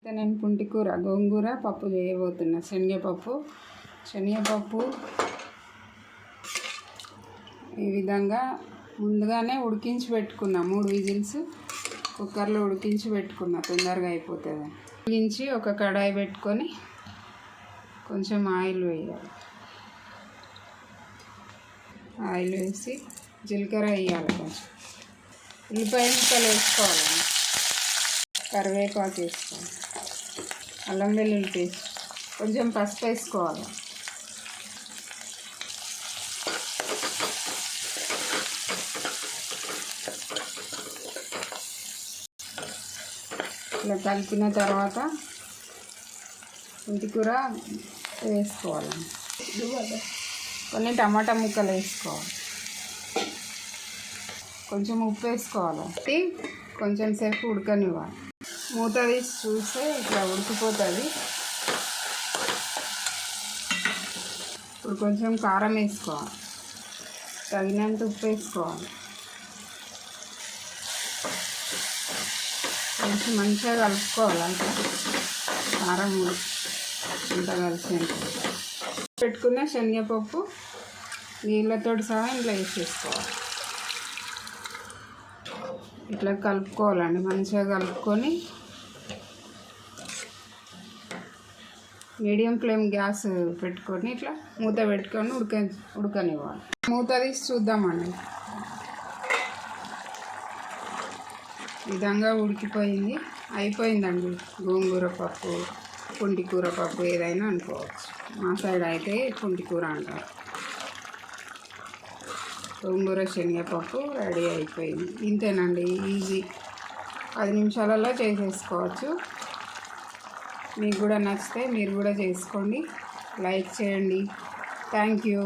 నేను పుంటికూర గోంగూర పప్పు చేయబోతున్నా. శనగపప్పు ఈ విధంగా ముందుగానే ఉడికించి పెట్టుకున్నా. 3 విజిల్స్ కుక్కర్లో ఉడికించి పెట్టుకున్నా, తొందరగా అయిపోతుంది. ఉడికించి ఒక కడాయి పెట్టుకొని కొంచెం ఆయిల్ వేయాలి. ఆయిల్ వేసి జీలకర్ర వేయాలి, కొంచెం ఉల్లిపాయ ముక్కలు వేసుకోవాలి, కరివేపాకు వేసుకోవాలి, అల్లం వెల్లుల్లి పేస్ట్, కొంచెం పసుపు వేసుకోవాలి. ఇలా కలిపిన తర్వాత పుంటికూర వేసుకోవాలి. కొన్ని టమాటా ముక్కలు వేసుకోవాలి, కొంచెం ఉప్పు వేసుకోవాలి. కొంచెం సేపు ఉడకనివ్వాలి. మూత తీసి చూస్తే ఇట్లా ఉడికిపోతుంది. ఇప్పుడు కొంచెం కారం వేసుకోవాలి, తగినంత ఉప్పు వేసుకోవాలి. కొంచెం మంచిగా కలుపుకోవాలి, అంటే కారం అంతా కలిసి పెట్టుకున్న శనగపప్పు నీళ్ళతో సహా ఇంట్లో వేసేసుకోవాలి. ఇట్లా కలుపుకోవాలండి, మంచిగా కలుపుకొని మీడియం ఫ్లేమ్ గ్యాస్ పెట్టుకొని ఇట్లా మూత పెట్టుకొని ఉడకనివ్వాలి. మూత తీసి చూద్దామండి. విధంగా ఉడికిపోయింది, అయిపోయిందండి. గోంగూర పప్పు, పుంటికూర పప్పు ఏదైనా అనుకోవచ్చు. మా సైడ్ అయితే పుంటికూర అంటారు. గోంగూర శనగపప్పు రెడీ అయిపోయింది. ఇంతేనండి, ఈజీ, 10 నిమిషాలలో చేసేసుకోవచ్చు. మీకు కూడా నచ్చితే మీరు కూడా చేసుకోండి, లైక్ చేయండి. Thank you.